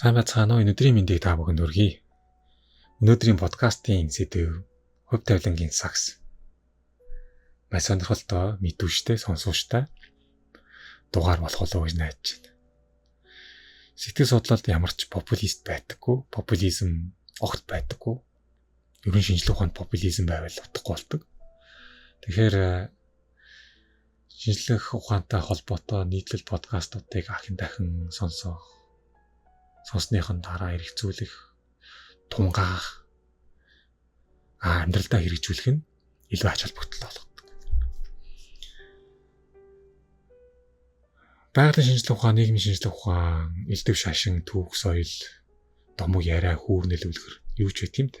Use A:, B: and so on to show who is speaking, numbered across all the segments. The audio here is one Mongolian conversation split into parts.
A: Сайн байцгаана уу? Өнөөдрийн мэндийг та бүхэнд хүргэе. Өнөөдрийн подкастын сэдэв хувь тавилангийн сакс. Маш сонирхолтой, мэдвэжтэй, сонсууштай дугаар болох болов уу гэж найдаж байна. Сэтгэл судлалд ямар ч популист байдаггүй, популизм огт байдаггүй. Ерөн шинжлэх ухаанд популизм байвал утгагүй болдог. Тэгэхээр шинжлэх ухаантай холбоотой нийтлэл подкастуудыг ахин дахин сонссныхын дараа хэрэгжүүлэх, тунгаах, амьдралдаа хэрэгжүүлэх нь илүү ач холбогдолтой болгодог. Байгалийн шинжлэх ухаан, нийгмийн шинжлэх ухаан, элдв шашин, түүх соёл, домог яриа, хүүрнэлүүлгэр юу ч гэдэм бэ.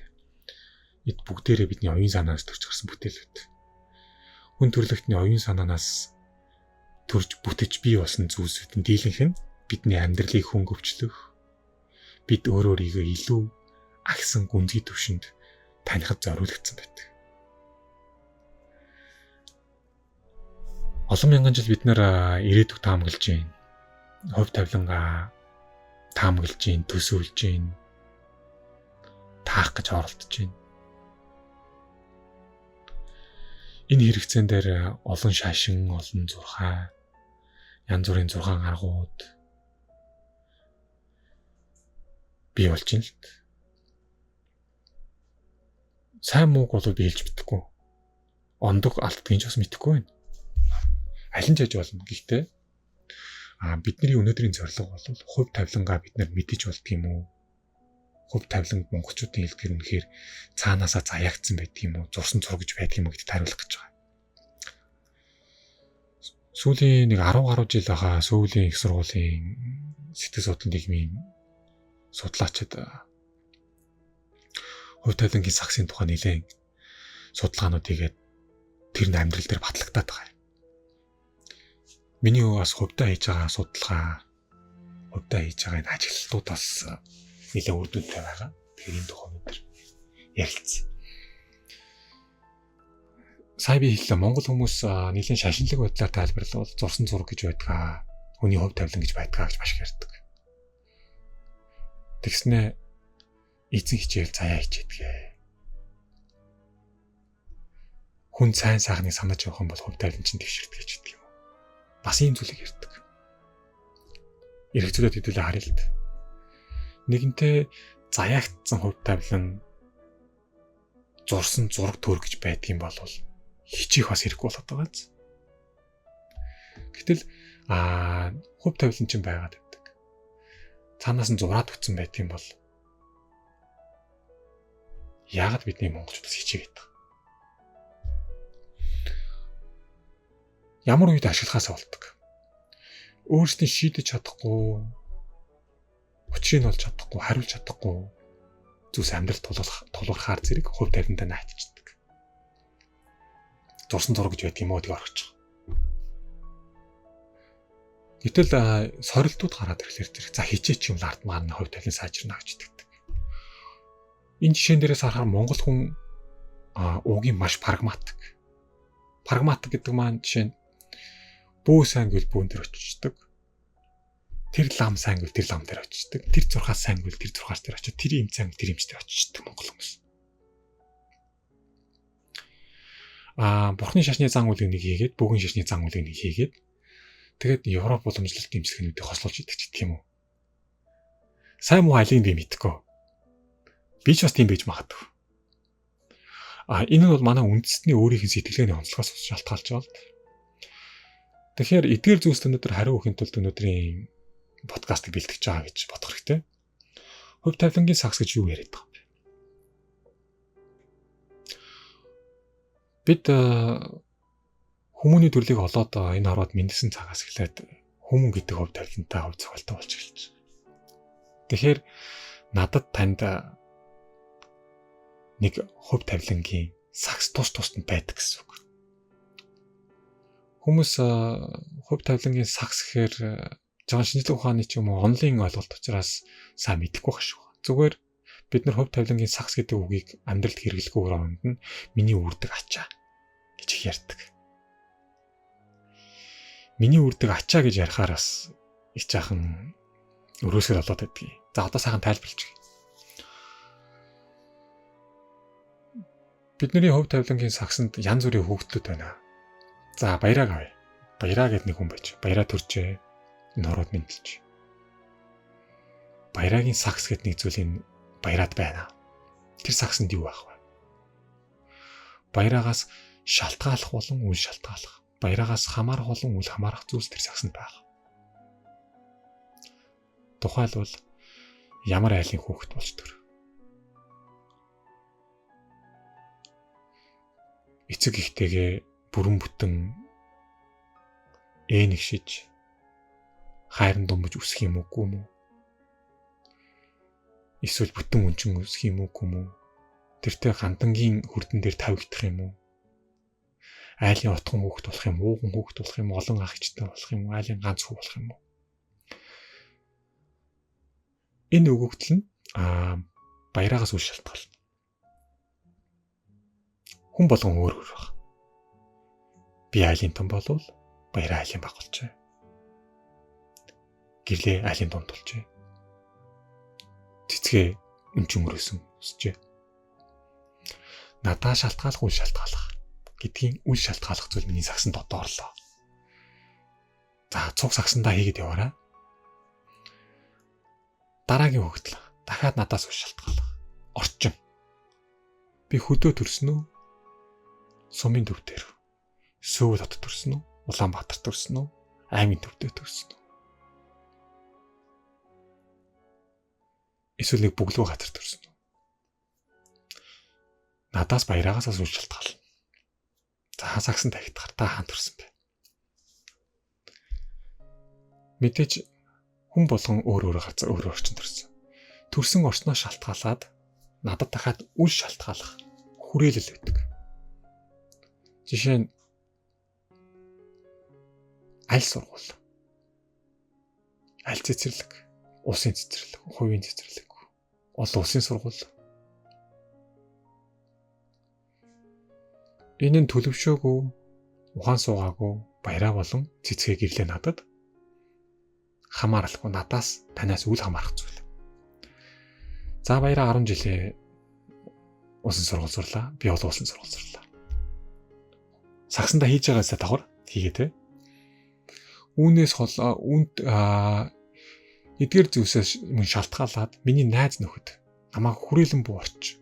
A: Эд бүгдээрээ бидний оюун санаанаас төрж гарсан бүтээлүүд. Хүн төрлөختний оюун санаанаас төрж бүтэж бий болсон зүйлсүүдийн дийлэнх нь бидний амьдралыг хөнгөвчлөх, бид өөрийгөө илүү агсан гүнзгий төвшөнд танихад зориулагдсан байдаг. Олон мянган жил бид нэр ирээдүг таамаглаж байна. Хувь тавилангаа таамаглаж байна, төсөөлж байна. Таах гэж оролдож байна. Энэ хэрэгцээн дээр олон шашин, олон зурхай, янз бүрийн зургаан аргууд бий болж байна л т. Сайн мууг бол би хэлж мэдэхгүй. Ондог алддгийг ч бас мэдэхгүй байна. Алин ч аж болно. Гэхдээ бидний өнөөдрийн зорилго бол хувь тавилангаа бид нар мэдэж болдг юм уу? Хувь тавилан монголчуудын хэлдгэр үнэхээр цаанаасаа заяагдсан байдаг юм уу? Зурсан зураг гэж байдаг юм уу гэдэгт хариулах гэж байгаа. Сүүлийн 10 гаруй жил хаа сүүлийн их сургуулийн сэтгэл судлалын нийгмийн судлаачид хувь тавилангийн саксын тухай нэлээд судалгаанууд хийгээд тэр нь амьдрал дээр батлагдаад байгаа юм. Миний бас хувьдаа хийж байгаа судалгаа, хувьдаа хийж байгаа энэ ажиглалтууд бас нэлээд үр дүнтэй байгаа. Тэгэхээр энэ тухай өнөөдөр ярилцъя. Сая би хэллээ, монгол хүмүүс нэлээд шашинлаг байдлаар тайлбарлавал зурсан зураг гэж байдгаа, хүний хувь тавилан гэж байдгаа гэж маш их ярьдаг. Тэгснэ эзэн хичээл заяа хичээдгээ. Хүн сайн сайхныг санаж явах юм бол хувь тавилан чинь тэгшэрдэг гэж хэлдэг юм. Бас ийм зүйлийг ярьдаг. Эргэцүүлээд хэдүүлээ харъя л д. Нэгэнтээ заяагдсан хувь тавилан зурсан зураг төр гэж байдаг юм бол хичих бас хэрэггүй болоод байгаа биз. Гэтэл хувь тавилан чинь байгаад байдаг. Цаанаас нь зураад утсан байдаг юм бол яагаад бидний монголчуудаас хичээгээд байгаа? Ямар үед ашиглахаас болдог? Өөрсдийн шийдэж чадахгүй, учрыг нь олж чадахгүй, хариулж чадахгүй зүйлс амьдрал тулгархаар зэрэг хувь тавилантай наатчихдаг. Зурсан зураг гэж байдаг юм уу тийг орхиж байгаа. Гэтэл сорилтууд гараад ирэхлээр зэрэг за хичээч юм л ард маань хувь тавилан сайжирна гэж хэлдэг. Энэ жишээн дээрээс харахаар монгол хүн уугийн маш прагматик. Прагматик гэдэг маань жишээ нь бүү сайн гэл бүүн дээр очичдаг. Тэр лам сайн гэл тэр лам дээр очичдаг. Тэр зурхаас сайн гэл тэр зурхаас дээр очиж тэр имц сайн тэр имц дээр очичдаг монгол хүмүүс. Бурхны шашны зан үйлийг нэг хийгээд, бүүгийн шашны зан үйлийг нэг хийгээд тэгээд Европ уламжлалтын эмчилгээнүүдийг хослуулж идэг ч гэх юм уу. Сайн муу алийг би мэдэхгүй. Би ч бас тийм байж магадгүй. Энэ нь бол манай үндэстний өөрийнх нь сэтгэлгээний онцлогоос шалтгаалж байгаа л. Тэгэхээр эдгээр зүйлс өнөөдөр хариу өгөхийн тулд өнөөдрийн подкастыг бэлтгэж байгаа гэж бодох хэрэгтэй. Хувь тавилангийн сакс гэж юу яриад байгаа юм бэ? Бид хүмүүний төрлийг олоод энэ ороод мэндсэн цагаас эхлээд хүмүүн гэдэг хувь тавилантай хувь зохиолтой болж эхэлж байгаа. Тэгэхээр надад танд нэг хувь тавилангийн сакс тусад байдаг гэсэн үг. Хүмүүс хувь тавилангийн сакс гэхээр жан шинжлэх ухааны ч юм уу онлайн ойлголт учраас сайн мэдэхгүй байх шүү. Зүгээр бид нар хувь тавилангийн сакс гэдэг үгийг амьдралд хэрэглэхгүйгээр оронд нь миний үрдэг ачаа гэж их ярьдаг. Миний үрдэг ачаа гэж ярихаар бас их жаахан өрөөсгөр болоод байдгийг. За одоо сайхан тайлбарлаж гээ. Бидний хөв тавилангийн сагсанд янз бүрийн хөөгдлүүд байна. За баяраг авъя. Баяраа гэдэг нэг хүн байж. Баяраа төржээ. Энэ хороод мэдлж. Баярагийн сакс гэдэг нэг зүйлийн баяраад байна. Тэр саксанд юу байх вэ? Баяраагаас шалтгааллах болон үл шалтгааллах. Баяраагаас хамаарах болон үл хамаарах зүйлс тэр саксанд байх. Тухайлбал ямар айлын хүүхэд болж төр. Эцэг ихтэйгээ бүрэн бүтэн нэгшиж хайран думж үсэх юм үгүй юм уу? Эсвэл бүтэн өнчин үсэх юм үгүй юм уу? Тэртээ гандангийн хүрдэн дээр тавигдах юм уу? Айлын отхон хүүхэд болох юм, ууган хүүхэд болох юм, олон ах ичтэй болох юм, айлын ганц хүү болох юм уу? Энэ өгөгдөл нь баяраагаас үл шалтгаална. Хүн болгон өөр өөр баг. Би айлын том болвол баяраа айлын баг болжээ. Гэрлээ айлын дунд болжээ. Цэцгээ өнчин өрөөсөн өсжээ. Надаа шалтгаалах үл шалтгаалах гэдгийн үл шалтгаалах зүйл миний сагсанд одоо орлоо. За цуг сагсандаа хийгээд яваарай. Дараагийн хөвгдөл дахиад надаас үл шалтгаалах. Орчин. Би хөдөө төрсөн үү? Сумын төв дээр. Сөөв дотор төрсөн үү? Улаанбаатар төрсөн үү? Аймгийн төвдөө төрсөн үү? Эсвэл нэг бүглүү газар төрсөн үү? Надаас баяраагаас үл шалтгаална. За сагсан тахидгаар та хаан төрсөн бэ? Мэдээж хүн болгон өөр газар өөр орчин төрсөн. Төрсөн орчноо шалтгаалаад надад дахиад үл шалтгаалах хүрээлэл өгдөг. Жишээ нь аль сургууль, аль цэцэрлэг, улсын цэцэрлэг, хувийн цэцэрлэг, олон улсын сургууль. Энэ нь төлөвшөөгүй, ухаан суугаагүй баяраа болон цэцгээ гэрлээ надад хамааралгүй надаас танаас үл хамаарах зүйл. За баяраа 10 жилээ улсын сургууль сурлаа. Би олон улсын сургууль сурлаа. Сагсандаа хийж байгаасаа давхар хийгээ те. Үүнээс эдгээр зүйлсээс мөн шалтгаалаад миний найз нөхөд намайг хүрээлэн буурч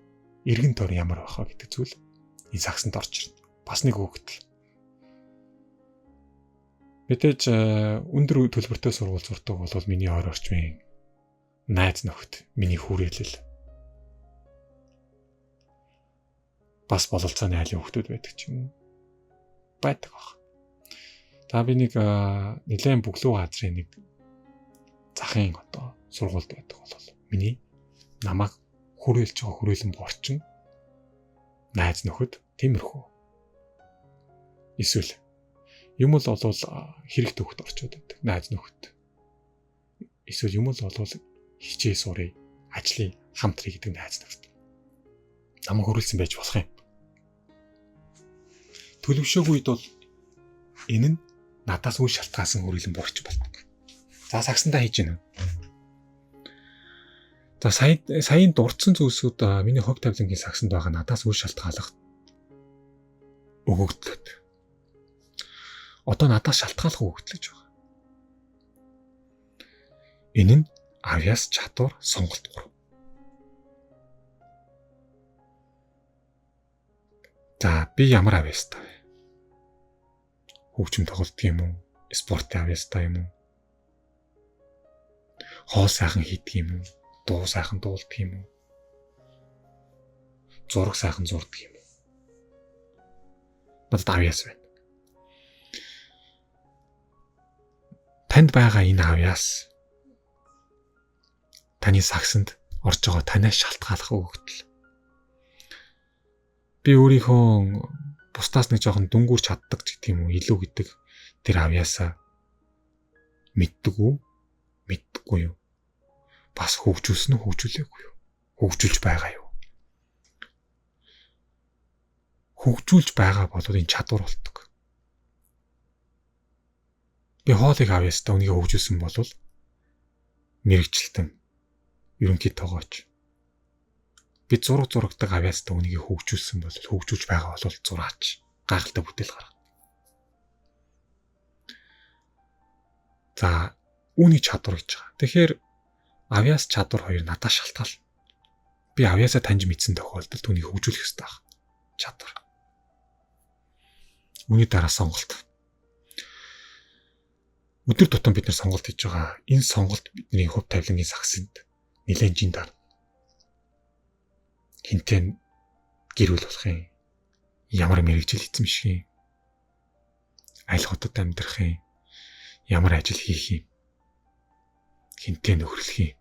A: эргэн тойр ямар байх вэ гэдэг зүйл энэ сагсанд орж ирнэ. Бас нэг өгөгдөл. Мэдээж өндөр төлбөртэй сургууль сурдаг бол миний ойр орчмын найз нөхөд миний хүрээлэл бас бололцооны айлын хүүхдүүд байдаг ч юм уу байдаг баг. Та би нэг нэлээд бүглүү газрын нэг захын одоо сургуульд байдаг бол миний намайг хүрээлж байгаа хүрээлэн борчин найз нөхөд тиймэрхүү. Эсвэл юм л олвол хэрэг төвхөд орчод байдаг найз нөхөд. Эсвэл юм л олвол хичээ сурыг, ажлын хамтрыг гэдэг найз нөхөд. Намайг хүрээлсэн байж болох юм. Төлөвшөөгүйд бол энэ нь надаас үл шалтгаалсан хүрээлэн борч болдог. За сагсандаа хийж гинэ. За саяын дурдсан зүйлсүүд миний хог тавилангийн сагсанд байгаа надаас үл шалтгаалах өгөгдлүүд. Одоо надаас шалтгаалах өгөгдөл гэж байгаа. Энэ нь авьяас чадвар сонголт 3. За би ямар авьяастай вэ? Хөгжим тоглолт юм уу? Спортын авьяастай юм уу? Хоол сайхан хийдэг юм уу? Дуу сайхан дуулдаг юм уу? Зураг сайхан зурдаг юм уу? Надад авьяас байна. Танд байгаа энэ авьяас таны сагсанд орж байгаа танаас шалтгаалах өгөгдөл. Би өөрийнхөө бусдаас нэг жоохон дүнгүүрч чаддаг ч гэдэг юм уу илүү гэдэг тэр авьяасаа мэддэггүй юу? Бас хөгжүүлсэн үү хөгжүүлээгүй юу? Хөгжүүлж байгаа юу? Хөгжүүлж байгаа бол энэ чадвар болдог. Би хоолыг авьяастай үнийг хөгжүүлсэн бол мэрэгчлэн ерөнхий тоогооч. Бид зурагтай авиастай үнийг хөгжүүлсэн бол хөгжүүлж байгаа бол зураач гайхалтай бүтээл гаргана. За үүний чадвар гэж байгаа. Тэгэхээр авиас чадвар хоёр надад шалтгаална. Би авиасаа таньж мэдсэн тохиолдолд түүнийг хөгжүүлэх ёстой байх. Чадвар. Үүний дараа сонголт. Өдөр тутам бид нар сонголт хийж байгаа. Энэ сонголт бидний хөв тавилангийн сагсанд нэлээд жин даа. Хинтэн гэрүүл болох юм. Ямар мэрэгжил эзэмших юм. Аль хотод амьдрах юм. Ямар ажил хийх юм. Хинтэн нөхөрлөх юм.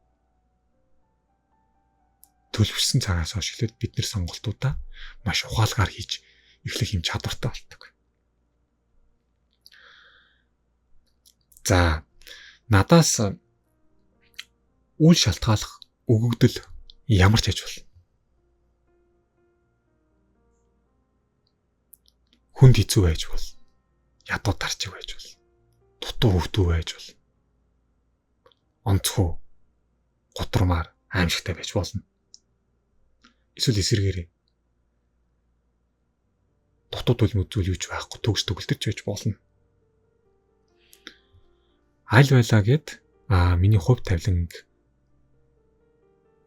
A: Төлөвшсөн цагаас хойш эхлээд бид нар сонголтуудаа маш ухаалгаар хийж эхлэх юм чадвартай болдог. За надаас үйл шалтгаалах өгөгдөл ямар ч аж болно. Хүнд хэцүү байж бол, ядуу тарчиг байж бол, дутуу хөвтүү байж бол, онцгой, гутрамаар аимшигтай байж болно. Эсвэл эсэргээрээ дутуу төлмөд зүйл юуч байхгүй төгс төгөлтөж байж болно. Аль байлаа гэд миний хувь тавиланг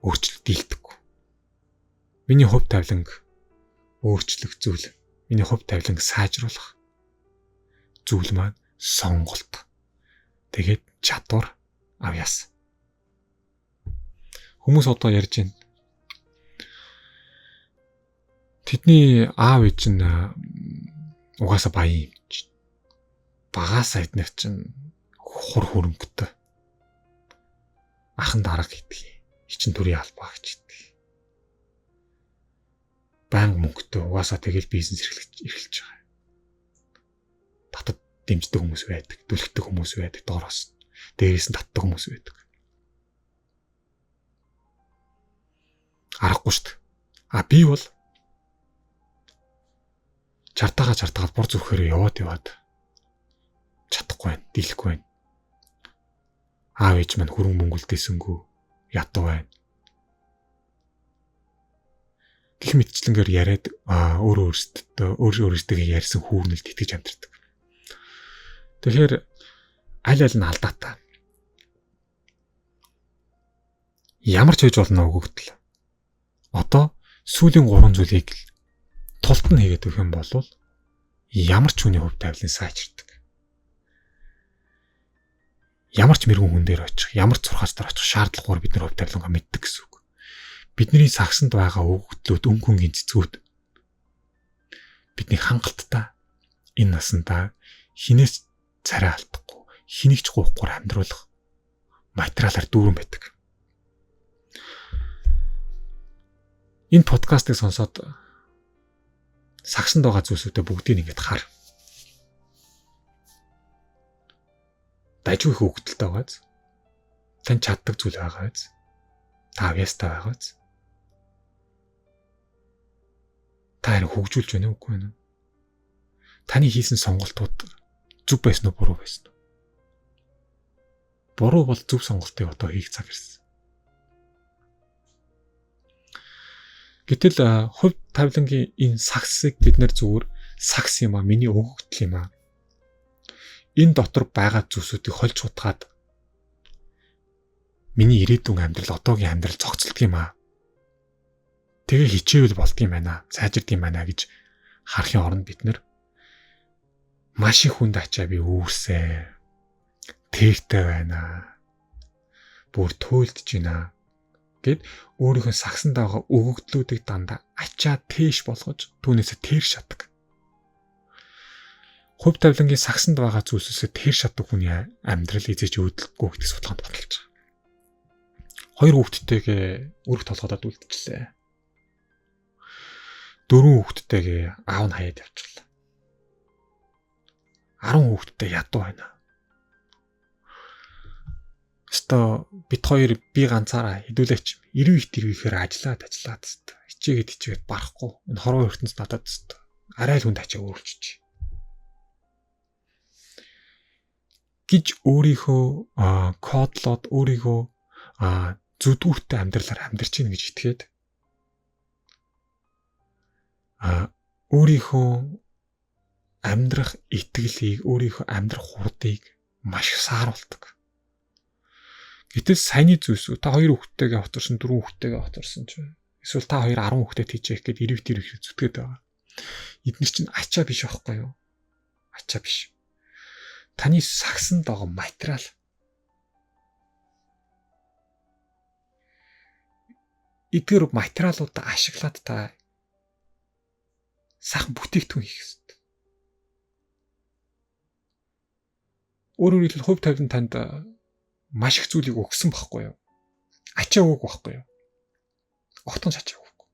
A: өөрчлөлт дийлдэггүй. Миний хувь тавиланг өөрчлөх зүйл, миний хувь тавиланг сайжруулах зүйл маань сонголт. Тэгээд чадвар авьяас. Хүмүүс одоо ярьж байна. Тэдний аав ээж нь угаасаа баян юм чинь. Багаасаа эднэр чинь хур хөрөнгөтэй. Ахан дарга гэдэг. Ичин төрийн албаа гэж гэдэг. Банк мөнгөтэй угаасаа тэгэл бизнес эрхэлж байгаа. Татад дэмждэг хүмүүс байдаг, дүлхдэг хүмүүс байдаг, доороос дээрээс нь татдаг хүмүүс байдаг. Аргагүй шүү дээ. Би бол чартаагаад бор зүрхээр яваад чадахгүй байна, дийлэхгүй байна. Аав ээж маань хөрөнгө мөнгөлдөөсөнгөө ядуу байна. Гэх мэтчлэнгээр яриад өөрөөсөө ярьсан хүүрнэлд итгэж амьдэрдэг. Тэгэхээр аль нь алдаатай. Ямар ч хийж болно өгөгдөл. Одоо сүүлийн 3 зүйлийг тулд нь хийгээд өгөх юм бол ямар ч хүний хувь тавилан сайжирдаг. Ямар ч мэрэгэн хүн дээр очих, ямар ч сургаач дээр очих шаардлагагүй бид нар хувь тавилангаа мэддэг гэсэн үг. Бидний сагсанд байгаа өгөгдлүүд, өнгөнгийн цэцгүүд бидний хангалттай энэ насандаа хинээс царай алдахгүй, хэнийг ч гоохгүй амьдруулах материалаар дүүрэн байдаг. Энэ подкастыг сонсоод сагсанд байгаа зүйлсүүдээ бүгдийг ингэж хар. Дайжгүй их өгөгдөлтэй байгааз. Тань чаддаг зүйл байгааз. Та авьяастай байгааз. Та хэрэг хөгжүүлж байна уу үгүй юу? Таны хийсэн сонголтууд зөв байсан уу буруу байсан уу? Буруу бол зөв сонголтыг одоо хийх цаг ирсэн. Гэтэл хувь тавилангийн энэ сагсыг бид нэр зүгээр сагс юм а, миний өгөгдөл юм а. Энэ дотор байгаа зүйлсүүдийг хольж хутгаад миний ирээдүйн амьдрал, одоогийн амьдрал зохицолдог юм а. Тэгээ хичээвэл болдго юм байна, сайжирдаг юм байна гэж харахын оронд бид нэр маш их хүнд ачаа би үүрсэ. Тэгтэй байна. Бүр төөлдөж байна гэд өөрийнхөө сагсанд байгаа өгөгдлүүдийг дандаа ачаа тээш болгож түүнээсээ тэр шатдаг. Хувь тавилангийн сагсанд байгаа зүйлсээс тэр шатдаг хүний амьдрал эзэж өөдлөхгүй гэдэг судалгаанд баталж байгаа. 2 хүүхэдтэйгээ өрх толгойдод үлдчихлээ. 4 хүүхэдтэйгээ аав нь хаяад явчихлаа. 10 хүүхэдтэй ядуу байна. Өстой бит хоёр би ганцаараа хідүүлээч 90 их тэрвэхээр ажиллаад хичээгээд барахгүй. Энэ хорвоо ертөнц надад өстой. Арай л хүнд ачаа өөрчиж. Гэж өөрийнхөө кодлоод өөрийгөө зүдүүртэй амьдралаар амьдарч ийн гэж итгээд өөрийнхөө амьдрах итгэлийг, өөрийнхөө амьдрах хурдыг маш их сааруулдаг. Гэтэл саяны зүйлсүү та 2 хүүхэдтэйгээ хоцорсон, 4 хүүхэдтэйгээ хоцорсон ч эсвэл та 2 10 хүүхэдтэй тийжээх гээд ирэх тэр их зүтгээд байгаа. Эдгээр чинь ачаа биш аахгүй юу? Ачаа биш. Таны сагсанд байгаа материал. Эдгээр материалуудаа ашиглаад та сайхан бүтээгдэхүүн хийх хэрэгтэй. Өөрөөр хэлбэл хувь тавилан танд маш их зүйлийг өгсөн байхгүй юу? Ачаа өгөх байхгүй юу? Огтхон ачаа өгөхгүй.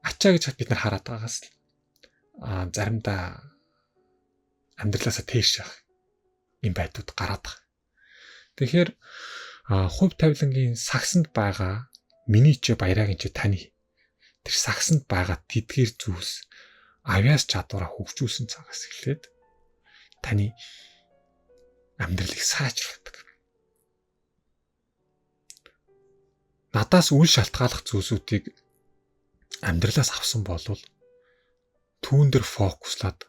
A: Ачаа гэж бид нар хараад байгаас л заримдаа амьдралаасаа тээш явах юм байдууд гараад байгаа. Тэгэхээр хувь тавилангийн сагсанд байгаа миний ч баяраагийн ч таны тэр сагсанд байгаа тэдгээр зүйлс авяас чадвараа хөгжүүлсэн цагаас эхлээд таны амьдралыг сайжруулдаг. Надаас үл шалтгааллах зүйлсүүдийг амьдралаас авсан болвол түүн дээр фокуслаад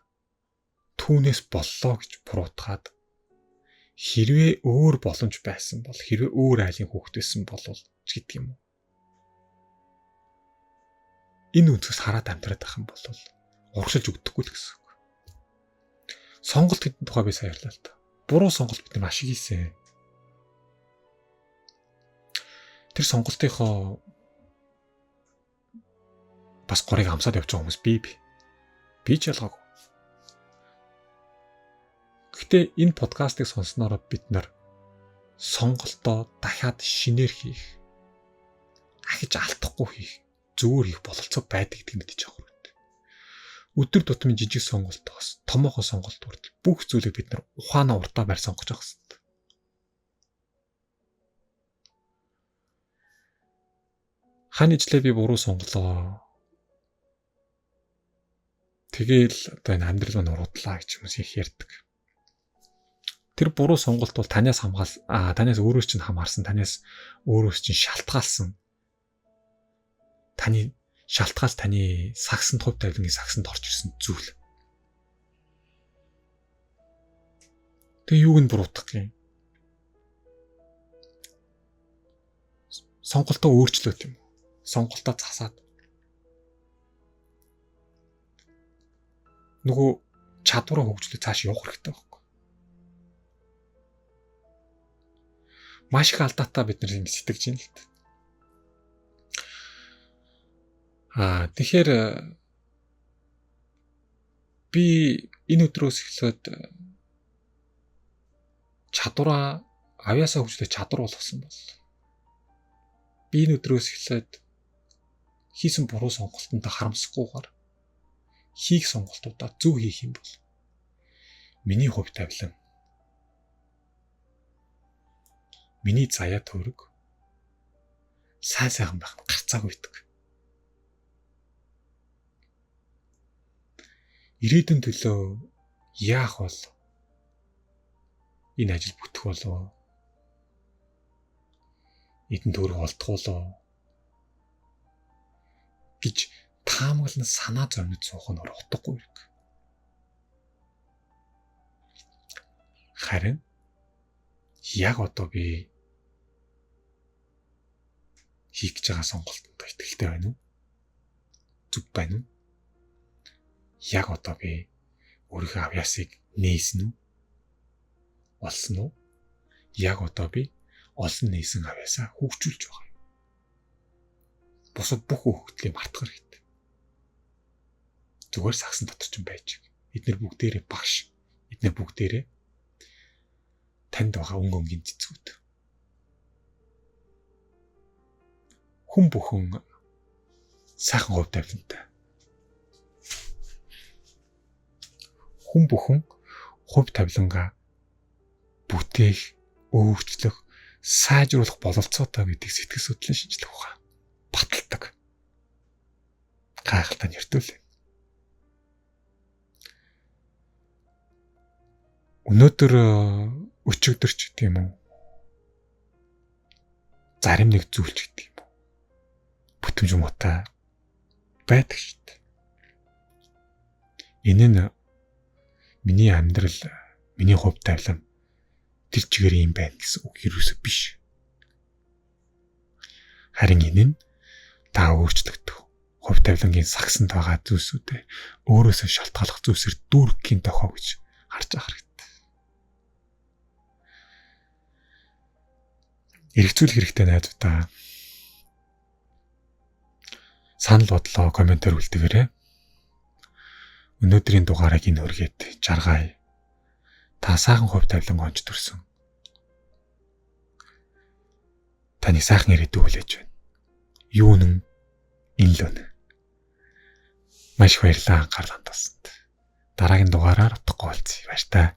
A: түүнээс боллоо гэж буруутгаад хэрвээ өөр боломж байсан бол хэрвээ өөр айлын хүүхэд байсан бол ч гэдэг юм уу. Энэ үнцгээс хараад амьдраад байх юм бол урагшилж өгдөггүй л гэсэн үг. Сонголт гэдэг тухай би саярлаа л та. Буруу сонголт бид маш их хийсэн. Тэр сонголтынхоо бас горыг амсаад явж байгаа хүмүүс би ч ялгаагүй. Гэхдээ энэ подкастыг сонссноор бид нар сонголтоо дахиад шинээр хийх, ахиж алдахгүй хийх, зүгээр хийх бололцоо байдаг гэдэг мэдээж авах хэрэгтэй. Өдөр тутмын жижиг сонголтоос томоохон сонголт хүртэл бүх зүйлийг бид нар ухаанаа уртаа барь сонгож явах хэрэгтэй. Хань ижлээ би буруу сонголоо. Тэгээл одоо энэ амьдрал маань уруудлаа гэж хүмүүс их ярьдаг. Тэр буруу сонголт бол танаас танаас өөрөөс чинь хамаарсан, танаас өөрөөс чинь шалтгаалсан. Таны шалтгаалж таны сагсанд хувь тавилангийн сагсанд орж ирсэн зүйл. Тэгээ юуг нь буруутгах юм? Сонголтоо өөрчлөөд юм. Сонголтоо засаад. Нөгөө чадвараа хөгжүүлээд цааш явах хэрэгтэй байхгүй. Маш их алдаатай бид нар ингэ сэтгэж байна л та. Тэгэхээр би энэ өдрөөс эхлээд чадвараа авьяасаа хөгжүүлэх чадвар болгосон бол би энэ өдрөөс эхлээд хийсэн буруу сонголтонд харамсахгүйгээр хийх сонголтуудаа зөв хийх юм бол миний хувь тавилан, миний заяа төрөг сайхан байх гарцаагүй байдаг. Ирээдүйн төлөө яах бол энэ ажил бүтэх болов? Эдэн төгрөг олдох болов гэж таамаглан санаа зовнид суух нь утгагүй хэрэг. Харин яг одоо би хийх гэж байгаа сонголтод итгэлтэй байна уу? Зүг байна уу? Яг одоо би өөрийнхөө авьяасыг нээсэн үү? Олсон уу? Яг одоо би олсон нээсэн авьяасаа хөгжүүлж байгаа юм. Бусад бүх хөвгтлийн мартах хэрэгтэй. Зүгээр сагсан дотор ч юм байж. Эдгээр бүгдээрээ багш. Эдгээр бүгдээрээ танд байгаа өнгөнгийн цэцгүүд. Хүн бүхэн сайхан хувь тавилантай. Хүн бүхэн хувь тавилангаа бүтээх, өөрчлөх, сайжруулах бололцоотой гэдэг сэтгэл судлалын шинжилгээ ухаан баталдаг. Гайхалтай нэртүүлээ. Өнөөдөр өчигдөр ч гэдэг юм уу? зарим нэг зүйл ч гэдэг юм уу. Бүтэмж муутай байдаг шүү дээ. Энэ нь миний амьдрал, миний хувь тавилан тэр чигээр юм байна гэсэн үг ерөөсөө биш. Харин энэ нь та өөрчлөгдөх, хувь тавилангийн сагсанд байгаа зүйлсүүдээ өөрөөсөө шалтгааллах зүйлсээр дүүргэхийн тохио гэж харж ах хэрэгтэй. Эргцүүлэх хэрэгтэй найзуудаа. Санал бодлоо комментээр үлдээгээрэй. Өнөөдрийн дугаарыг энэ хүргээд жаргая. Та сайхан хувь тавилан онж төрсөн. Таны сайхан ирээдүй хүлээж байна. Юу нэн энэ л үнэ. Маш их баярлалаа анхаарал хандуулсанд. Дараагийн дугаараар утгагүй уулзъя. Баяр таа.